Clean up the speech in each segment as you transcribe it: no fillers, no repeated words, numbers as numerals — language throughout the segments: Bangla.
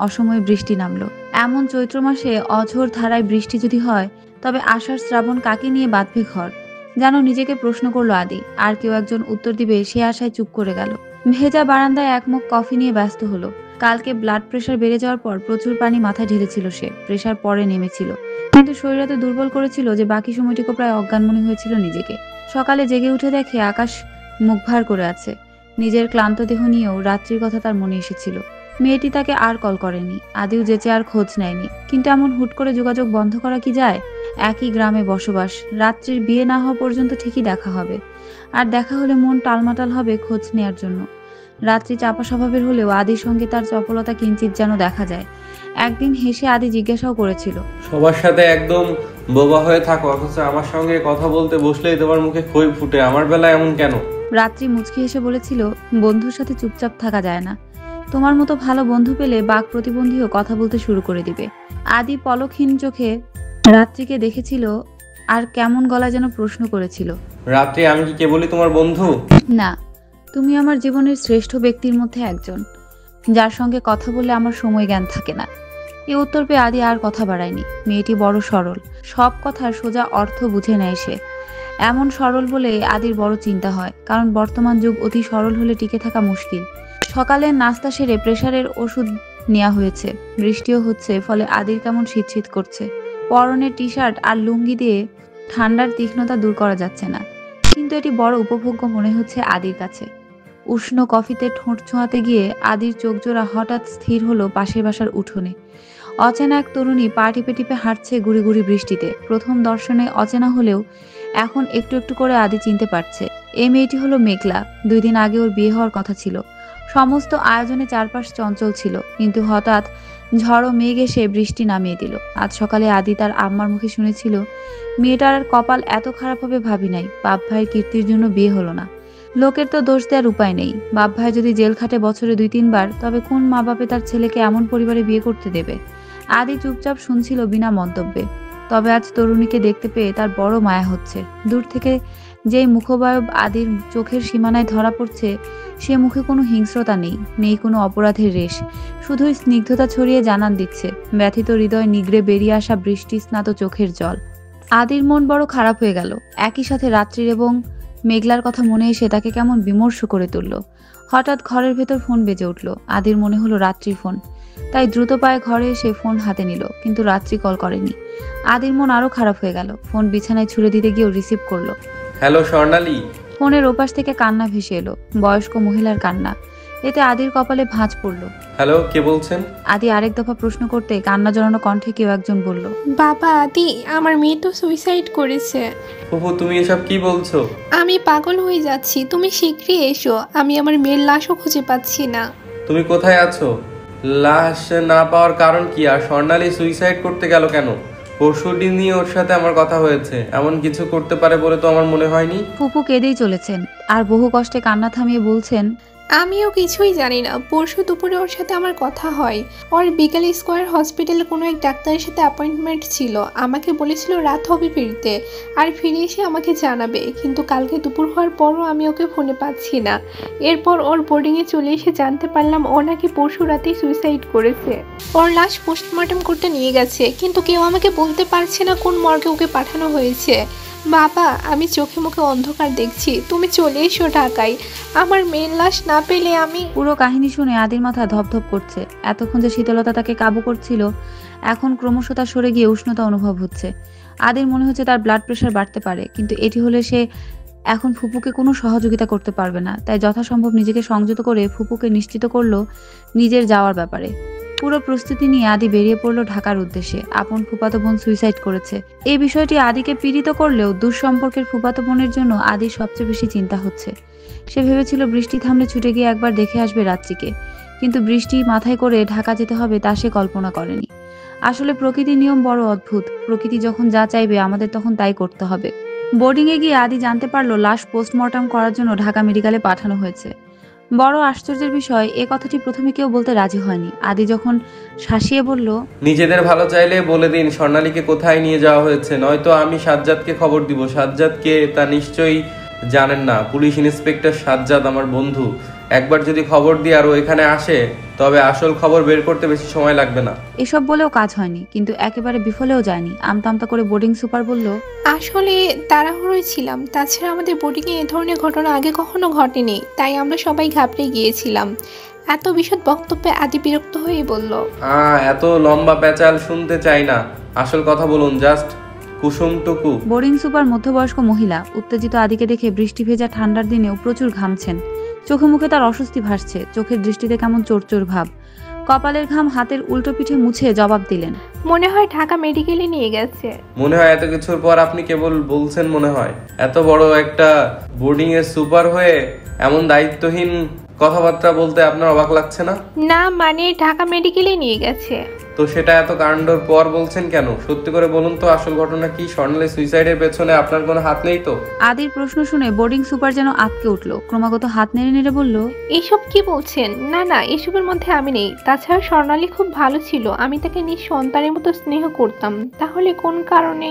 অসময়ে বৃষ্টি নামলো। এমন চৈত্র মাসে অঝোর ধারায় বৃষ্টি যদি হয়, তবে আষাঢ় শ্রাবণ কাকে নিয়ে বাঁধবে ঘর? যেন নিজেকে প্রশ্ন করলো আদি। আর কেউ একজন উত্তর দিবে সে আশায় চুপ করে গেল। ভেজা বারান্দায় এক মগ কফি নিয়ে ব্যস্ত হলো। কালকে ব্লাড প্রেশার বেড়ে যাওয়ার পর প্রচুর পানি মাথায় ঢেলেছিল সে। প্রেশার পরে নেমেছিল, কিন্তু শরীর এত দুর্বল করেছিল যে বাকি সময়টুকু প্রায় অজ্ঞান মনে হয়েছিল নিজেকে। সকালে জেগে উঠে দেখে আকাশ মুখভার করে আছে। নিজের ক্লান্ত দেহ নিয়েও রাত্রির কথা তার মনে এসেছিল। মেয়েটি তাকে আর কল করেনি, আদিও যেচে আর খোঁজ নেয়নি। কিন্তু এমন হুট করে যোগাযোগ বন্ধ করা কি যায়? একই গ্রামে বসবাস, রাত্রির বিয়ে না হওয়া পর্যন্ত ঠিকই দেখা হবে। আর দেখা হলে মন টালমাটাল হবে খোঁজ নেয়ার জন্য। রাত্রি চাপা স্বভাবের হলেও আদির সঙ্গে তার চপলতা কিঞ্চিত যেন দেখা যায়। একদিন হেসে আদি জিজ্ঞাসাও করেছিল, সবার সাথে একদম বোবা হয়ে থাকো, অথচ আমার সঙ্গে কথা বলতে বসলেই তোমার মুখে খই ফুটে, আমার বেলায় এমন কেন? রাত্রি মুচকি হেসে বলেছিল, বন্ধুর সাথে চুপচাপ থাকা যায় না। তোমার মতো ভালো বন্ধু পেলে বাক প্রতিবন্ধীও কথা বলতে শুরু করে দিবে। আদি পলকহীন চোখে রাত্রিকে দেখেছিল আর কেমন গলায় যেন প্রশ্ন করেছিল, রাত্রি, আমি কি কেবলই তোমার বন্ধু? না, তুমি আমার জীবনের শ্রেষ্ঠ ব্যক্তির মধ্যে একজন, যার সঙ্গে কথা বললে আমার সময় জ্ঞান থাকে না। এই উত্তর পেয়ে আদি আর কথা বাড়ায়নি। মেয়েটি বড় সরল, সব কথার সোজা অর্থ বুঝে নেয় সে। এমন সরল বলে আদির বড় চিন্তা হয়, কারণ বর্তমান যুগ অতি সরল হলে টিকে থাকা মুশকিল। সকালের নাস্তা সেরে প্রেসারের ওষুধ নেওয়া হয়েছে। বৃষ্টিও হচ্ছে, ফলে আদির কেমন শীত শীত করছে। পরনে টি শার্ট আর লুঙ্গি দিয়ে ঠান্ডার তীক্ষ্ণতা দূর করা যাচ্ছে না, কিন্তু এটি বড় উপভোগ্য মনে হচ্ছে আদির কাছে। উষ্ণ কফিতে ঠোঁট ছোঁয়াতে গিয়ে আদির চোখজোড়া হঠাৎ স্থির হলো পাশের বাসার উঠোনে। অচেনা এক তরুণী পা টিপে টিপে হাঁটছে গুড়ি গুড়ি বৃষ্টিতে। প্রথম দর্শনে অচেনা হলেও এখন একটু একটু করে আদি চিনতে পারছে। এই মেয়েটি হলো মেঘলা। 2 দিন আগে ওর বিয়ে হওয়ার কথা ছিল। সমস্ত আয়োজনে চারপাশ চঞ্চল ছিল, কিন্তু হঠাৎ ঝড়ো মেঘ এসে বৃষ্টি নামিয়ে দিল। আজ সকালে আদি তার আম্মার মুখে শুনেছিল, মেয়েটার কপাল এত খারাপ হবে ভাবি নাই। বাপ ভাইয়ের কীর্তির জন্য বিয়ে হলো না। লোকের তো দোষ দেওয়ার উপায় নেই। বাপ ভাই যদি জেল খাটে বছরে 2-3 বার, তবে কোন মা বাপে তার ছেলেকে এমন পরিবারে বিয়ে করতে দেবে? আদি চুপচাপ শুনছিল বিনা মন্তব্যে। তবে আজ তরুণীকে দেখতে পেয়ে তার বড় মায়া হচ্ছে। দূর থেকে যেই মুখবয়ব আদির চোখের সীমানায় ধরা পড়ছে, সে মুখে কোনো হিংস্রতা নেই, নেই কোনো অপরাধের রেশ। শুধুই স্নিগ্ধতা ছড়িয়ে জানান দিচ্ছে ব্যথিত হৃদয় নিগড়ে বেরিয়ে আসা বৃষ্টি স্নাত চোখের জল। আদির মন বড় খারাপ হয়ে গেল। একই সাথে রাত্রির এবং মেঘলার কথা মনে এসে তাকে কেমন বিমর্ষ করে তুলল। হঠাৎ ঘরের ভেতর ফোন বেজে উঠল। আদির মনে হলো রাত্রির ফোন, তাই দ্রুত পায়ে ঘরে এসে ফোন হাতে নিল, কিন্তু রাত্রি কল করেনি। আদির মন আরো খারাপ হয়ে গেল। ফোন বিছানায় ছুড়ে দিতে গিয়েও রিসিভ করলো। হ্যালো স্বর্ণালী। ফোনের ওপাশ থেকে কান্না ভেসে এলো, বয়স্ক মহিলার কান্না। এতে আদির কপালে ভাঁজ পড়ল। হ্যালো, কে বলছেন? আদি আরেক দফা প্রশ্ন করতে কান্না জড়ানো কণ্ঠে কেউ একজন বলল, বাবা আদি, আমার মেয়ে তো সুইসাইড করেছে। ওহো, তুমি এসব কি বলছো? আমি পাগল হয়ে যাচ্ছি, তুমি শীঘ্রই এসো। আমি আমার মেয়ের লাশও খুঁজে পাচ্ছি না। তুমি কোথায় আছো? লাশ না পাওয়ার কারণ কি? আর স্বর্ণালী সুইসাইড করতে গেল কেন? পরশুদিন নিয়ে ওর সাথে আমার কথা হয়েছে, এমন কিছু করতে পারে বলে তো আমার মনে হয়নি। ফুপু কেঁদেই চলেছেন আর বহু কষ্টে কান্না থামিয়ে বলছেন, আমিও কিছুই জানি না। পরশু দুপুরে ওর সাথে আমার কথা হয়। ওর বিকালে স্কোয়ার হসপিটালে কোনো এক ডাক্তারের সাথে অ্যাপয়েন্টমেন্ট ছিল। আমাকে বলেছিল রাত হবে ফিরতে, আর ফিরে এসে আমাকে জানাবে। কিন্তু কালকে দুপুর হওয়ার পরও আমি ওকে ফোনে পাচ্ছি না। এরপর ওর বোর্ডিংয়ে চলে এসে জানতে পারলাম ও নাকি পরশু রাতেই সুইসাইড করেছে। ওর লাশ পোস্টমর্টম করতে নিয়ে গেছে, কিন্তু কেউ আমাকে বলতে পারছে না কোন মর্গে ওকে পাঠানো হয়েছে। বাবা, আমি চোখে মুখে অন্ধকার দেখছি, তুমি চলে এসো ঢাকায়। আমার মেয়ের লাশ না পেলে আমি। পুরো কাহিনী শুনে আদির মাথা ধপধপ করছে। এতক্ষণ যে শীতলতা তাকে কাবু করছিল, এখন ক্রমশ তা সরে গিয়ে উষ্ণতা অনুভব হচ্ছে। আদির মনে হচ্ছে তার ব্লাড প্রেশার বাড়তে পারে, কিন্তু এটি হলে সে এখন ফুপুকে কোনো সহযোগিতা করতে পারবে না। তাই যথাসম্ভব নিজেকে সংযত করে ফুপুকে নিশ্চিত করলো নিজের যাওয়ার ব্যাপারে। পুরো প্রস্তুতি নিয়ে আদি বেরিয়ে পড়লো ঢাকার উদ্দেশ্যে। আপন ফুফাতো বোন সুইসাইড করেছে, এই বিষয়টি আদিকে পীড়িত করলেও দুঃসম্পর্কের ফুফাতো বোনের জন্য আদির সবচেয়ে বেশি চিন্তা হচ্ছে। সে ভেবেছিল বৃষ্টি থামলে ছুটে গিয়ে একবার দেখে আসবে রাত্রিকে, কিন্তু বৃষ্টি মাথায় করে ঢাকা যেতে হবে তা সে কল্পনা করেনি। আসলে প্রকৃতির নিয়ম বড় অদ্ভুত। প্রকৃতি যখন যা চাইবে আমাদের তখন তাই করতে হবে। বোর্ডিংয়ে গিয়ে আদি জানতে পারলো লাশ পোস্টমর্টম করার জন্য ঢাকা মেডিকেলে পাঠানো হয়েছে। বড় আশ্চর্যের বিষয়, এ কথাটি প্রথমে কেউ বলতে রাজি হয়নি। আদি যখন শাসিয়ে বলল, নিজেদের ভালো চাইলে বলে দিন স্বর্ণালীকে কোথায় নিয়ে যাওয়া হয়েছে, নয়তো আমি সাজ্জাদকে খবর দিব। সাজ্জাদকে তা নিশ্চয়ই জানেন না, পুলিশ ইন্সপেক্টর সাজ্জাদ আমার বন্ধু। একবার যদি খবর দিই আর ও এখানে আসে তবে আসল খবর বের করতে বেশি সময় লাগবে না। এসব বলেও কাজ হয়নি, কিন্তু একেবারে বিফলেও যায়নি। আমতা আমতা করে বোর্ডিং সুপার বলল, আসলে তাড়াহুড়োয় ছিলাম, তাছাড়া আমাদের বোর্ডিংয়ে এ ধরনের ঘটনা আগে কখনো ঘটেনি, তাই আমরা সবাই ঘাবড়ে গিয়েছিলাম। এত বিশদ বক্তব্যে আদি বিরক্ত হয়ে বলল, এত লম্বা প্যাচাল শুনতে চাই না, আসল কথা বলুন, জাস্ট কুসুমটুকু। বোর্ডিং সুপার মধ্যবয়স্ক মহিলা। উত্তেজিত আদিকে দেখে বৃষ্টি ভেজা ঠান্ডার দিনেও প্রচুর ঘামছেন। চোখে মুখে তার অস্বস্তি ভাসছে, চোখের দৃষ্টিতে কেমন চোরচোর ভাব। কপালের ঘাম হাতের উল্টো পিঠে মুছে জবাব দিলেন, মনে হয় ঢাকা মেডিকেলে নিয়ে গেছে। মনে হয় এত কিছুর পর আপনি কেবল বলছেন মনে হয়? এত বড় একটা বোর্ডিং এর সুপার হয়ে এমন দায়িত্বহীন কথাবার্তা বলতে আপনার অবাক লাগছে না? না মানে ঢাকা মেডিকেলে নিয়ে গেছে। তো সেটা এত কাণ্ডর পর বলছেন কেন? সত্যি করে বলুন তো, আসল ঘটনা কি? স্বর্ণালী সুইসাইডের পেছনে আপনার কোনো হাত নেই তো? আদির প্রশ্ন শুনে বোর্ডিং সুপার যেন আঁতকে উঠল। ক্রমাগত হাত নেড়ে নেড়ে বলল, এসব কি বলছেন? না না, এসবের মধ্যে আমি নেই। তাছাড়া স্বর্ণালী খুব ভালো ছিল, আমি তাকে নিজ সন্তানের মতো স্নেহ করতাম। তাহলে কোন কারণে?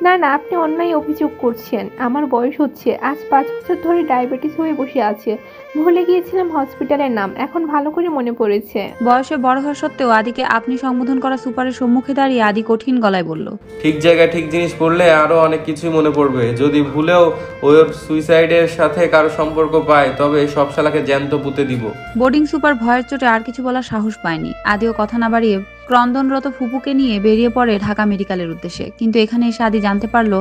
না না, আপনি অন্যায় অভিযোগ করছেন। আমার বয়স হচ্ছে, আজ 5 বছর ধরে ডায়াবেটিস হয়ে বসে আছে। ভুলে গিয়েছিলাম হসপিটালের নাম, এখন ভালো করে মনে পড়েছে। বয়সে বড় হওয়া সত্ত্বেও আদিকে আপনি সম্বোধন করা সুপারের সম্মুখে দাঁড়িয়ে আদি কঠিন গলায় বলল, ঠিক জায়গায় ঠিক জিনিস পড়লে আরো অনেক কিছুই মনে পড়বে। যদি ভুলেও ওর সুইসাইডের সাথে কারো সম্পর্ক পায় তবে সব শালাকে জ্যান্ত পুঁতে দিব। বোর্ডিং সুপার ভয়ের চোটে আর কিছু বলার সাহস পায়নি। আদিও কথা না বাড়িয়ে ক্রন্দনরত ফুপুকে নিয়ে বেরিয়ে পড়ে ঢাকা মেডিকেলের উদ্দেশ্যে। কিন্তু এখানে এসে আদি জানতে পারলো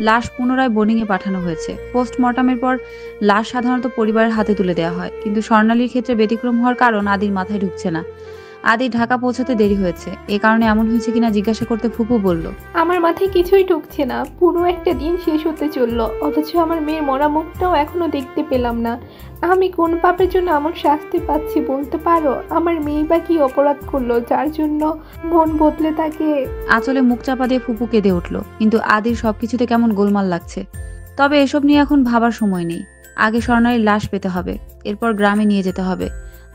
লাশ পুনরায় বোর্ডিংয়ে পাঠানো হয়েছে। পোস্টমর্টমের পর লাশ সাধারণত পরিবারের হাতে তুলে দেওয়া হয়, কিন্তু স্বর্ণালীর ক্ষেত্রে ব্যতিক্রম হওয়ার কারণ আদির মাথায় ঢুকছে না। আদি ঢাকা পৌঁছাতে দেরি হয়েছে, এ কারণে এমন হয়েছে কিনা জিজ্ঞাসা করতে ফুপু বলল, আমার মাথায় কিছুই ঢুকছে না। পুরো একটা দিন শেষ হতে চললো, অথচ আমার মেয়ের মরা মুখটাও এখনো দেখতে পেলাম না। আমি কোন পাপের জন্য এমন শাস্তি পাচ্ছি বলতে পারো? আমার মেয়ে বা কি অপরাধ করলো যার জন্য মন বদলে তাকে? আঁচলে মুখ চাপা দিয়ে ফুপু কেঁদে উঠল। কিন্তু আদির সবকিছুতে কেমন গোলমাল লাগছে। তবে এসব নিয়ে এখন ভাবার সময় নেই। আগে স্বর্ণালীর লাশ পেতে হবে, এরপর গ্রামে নিয়ে যেতে হবে,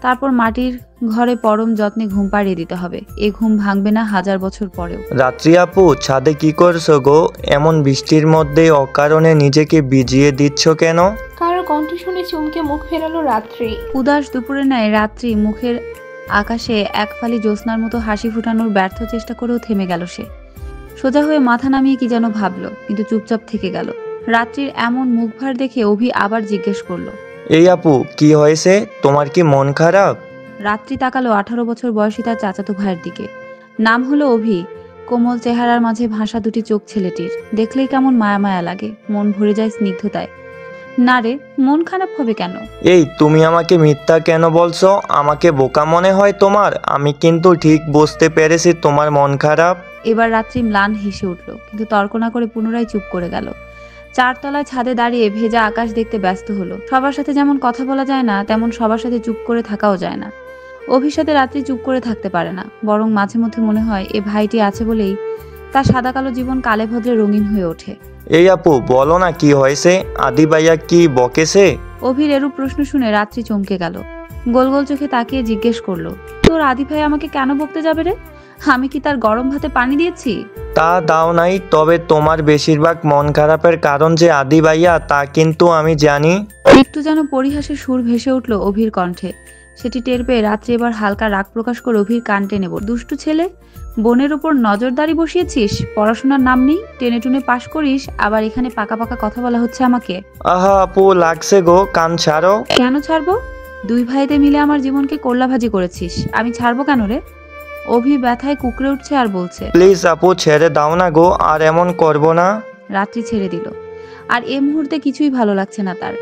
তারপর মাটির ঘরে পরম যত্নে ঘুম পাড়িয়ে দিতে হবে। এ ঘুম ভাঙবে না 1000 বছর পরেও। রাত্রি আপু, ছাদে কি করছো গো? এমন বৃষ্টির মধ্যে অকারণে নিজেকে ভিজিয়ে দিচ্ছ কেন? কারো কণ্ঠ শুনে চমকে মুখ ফেরালো রাত্রি। উদাস দুপুরের ন্যায় রাত্রি মুখের আকাশে এক ফালি জ্যোৎস্নার মতো হাসি ফুটানোর ব্যর্থ চেষ্টা করেও থেমে গেল সে। সোজা হয়ে মাথা নামিয়ে কি যেন ভাবলো, কিন্তু চুপচাপ থেকে গেল। রাত্রির এমন মুখ ভার দেখে অভি আবার জিজ্ঞেস করলো, এই আপু, কি হয়েছে? তোমার কি মন খারাপ? রাত্রি তাকালো 18 বছর বয়সী তার চাচাতো ভাইয়ের দিকে। নাম হলো অভি। কোমল চেহারার মাঝে ভাষা দুটি চোখ ছেলেটির। দেখলেই কেমন মায়া মায়া লাগে, মন ভরে যায় স্নিগ্ধতায়। না রে, মন খারাপ হবে কেন? এই, তুমি আমাকে মিথ্যা কেন বলছো? আমাকে বোকা মনে হয় তোমার? আমি কিন্তু ঠিক বুঝতে পেরেছি তোমার মন খারাপ। এবার রাত্রি ম্লান হেসে উঠল, কিন্তু তর্ক না করে পুনরায় চুপ করে গেল। 4 তলায় ছাদে দাঁড়িয়ে ভেজা আকাশ দেখতে ব্যস্ত হলো। সবার সাথে যেমন কথা বলা যায় না, তেমন সবার সাথে চুপ করে থাকাও যায় না। অভির সাথে রাত্রি চুপ করে থাকতে পারে না, বরং মাঝে মধ্যে মনে হয় এ ভাইটি আছে বলেই তার সাদা কালো জীবন কালে ভদ্রে রঙিন হয়ে ওঠে। এই আপু, বলো না কি হয়েছে? আদি ভাইয়া কি বকেছে? অভির এরূপ প্রশ্ন শুনে রাত্রি চমকে গেল। গোল গোল চোখে তাকিয়ে জিজ্ঞেস করলো, তোর আদি ভাই আমাকে কেন বকতে যাবে রে? আমি কি তার গরম ভাতে পানি দিয়েছি? তা দাও নাই, তবে তোমার বেশিরভাগ মন খারাপের কারণ যে আদি ভাইয়া তা কিন্তু আমি জানি। একটু যেন পরিহাসের সুর ভেসে উঠল অভির কণ্ঠে। সেটি টের পেয়ে রাত্রি এবার হালকা রাগ প্রকাশ করে অভির কান টেনে বলল, দুষ্টু ছেলে, বোনের উপর নজরদারি বসিয়েছিস? পড়াশোনার নাম নেই, টেনে টুনে পাশ করিস, আবার এখানে পাকা পাকা কথা বলা হচ্ছে আমাকে। আহা আপু, লাগছে গো, কান ছাড়ো। কেন ছাড়বো? 2 ভাইতে মিলে আমার জীবনকে কোল্লাভাজি করেছিস, আমি ছাড়বো কেন রে? অভি ব্যথায় কুকড়ে উঠছে আর বলছে, প্লিজ আপু, ছেড়ে দাও না গো, আর এমন করবো না। রাত্রি ছেড়ে দিল। আর এ মুহূর্তে কিছুই ভালো লাগছে না তার,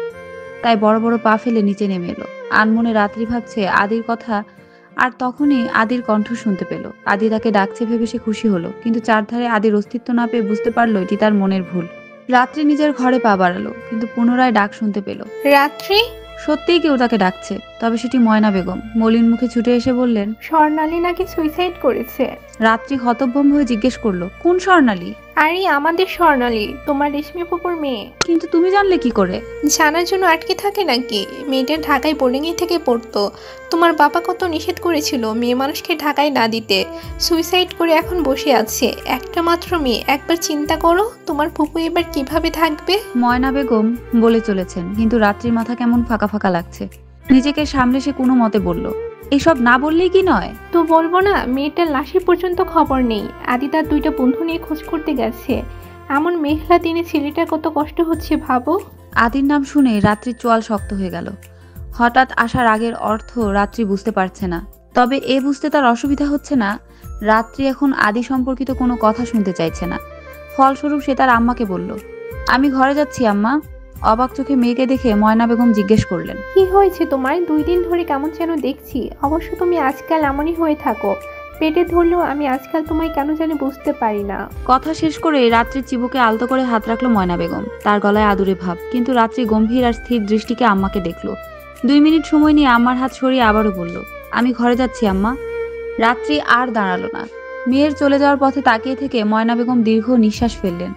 তাই বড় বড় পা ফেলে নিচে নেমে এলো। আনমনে রাত্রি ভাবছে আদির কথা, আর তখনই আদির কণ্ঠ শুনতে পেল। আদি তাকে ডাকছে ভেবে সে খুশি হলো, কিন্তু চারধারে আদির অস্তিত্ব না পেয়ে বুঝতে পারলো এটি তার মনের ভুল। রাত্রি নিজের ঘরে পা বাড়ালো, কিন্তু পুনরায় ডাক শুনতে পেল। রাত্রি? সত্যিই কেউ তাকে ডাকছে, তবে সেটি ময়না বেগম। মলিন মুখে ছুটে এসে বললেন, স্বর্ণালী নাকি সুইসাইড করেছে। রাত্রি হতভম্ব হয়ে জিজ্ঞেস করলো, কোন স্বর্ণালী? আরে আমাদের স্বর্ণালী, তোমার রেশমি ফুপুর মেয়ে। কিন্তু তুমি জানলে কি করে? জানার জন্য আটকে থাকে নাকি? মেয়েটা ঢাকায় বোর্ডিংয়ে থেকে পড়তো। তোমার বাবা কত নিষেধ করেছিল মেয়ে মানুষকে ঢাকায় না দিতে। সুইসাইড করে এখন বসে আছে, একটা মাত্র মেয়ে। একবার চিন্তা করো তোমার ফুপু এবার কিভাবে থাকবে। ময়না বেগম বলে চলেছেন, কিন্তু রাত্রির মাথা কেমন ফাঁকা ফাঁকা লাগছে। নিজেকে সামলে সে কোনো মতে বলল, এসব না বললেই কি নয়? তো বলবো না, মেয়েটার লাশের পর্যন্ত খবর নেই। আদি তার 2টা বন্ধু নিয়ে খোঁজ করতে গেছে। এমন মেঘলা দিনে ছেলেটার কত কষ্ট হচ্ছে ভাবো। আদির নাম শুনে রাত্রির চোয়াল শক্ত হয়ে গেল। হঠাৎ আসার আগের অর্থ রাত্রি বুঝতে পারছে না, তবে এ বুঝতে তার অসুবিধা হচ্ছে না। রাত্রি এখন আদি সম্পর্কিত কোনো কথা শুনতে চাইছে না। ফলস্বরূপ সে তার আম্মাকে বলল, আমি ঘরে যাচ্ছি আম্মা। অবাক চোখে মেয়েকে দেখে ময়না বেগম জিজ্ঞেস করলেন, কি হয়েছে তোমার? 2 দিন ধরে কেমন যেন দেখছি। অবশ্য তুমি আজকাল এমনই হয়ে থাকো। পেটে ধরলেও আমি আজকাল তোমায় কেন জানি বুঝতে পারি না। কথা শেষ করে রাত্রির চিবুকে আলতো করে হাত রাখলো ময়না বেগম। তার গলায় আদুরে ভাব, কিন্তু রাত্রি গম্ভীর আর স্থির দৃষ্টিকে আম্মাকে দেখলো। 2 মিনিট সময় নিয়ে আম্মার হাত সরিয়ে আবারও বলল, আমি ঘরে যাচ্ছি আম্মা। রাত্রি আর দাঁড়ালো না। মেয়ের চলে যাওয়ার পথে তাকিয়ে থেকে ময়না বেগম দীর্ঘ নিঃশ্বাস ফেললেন।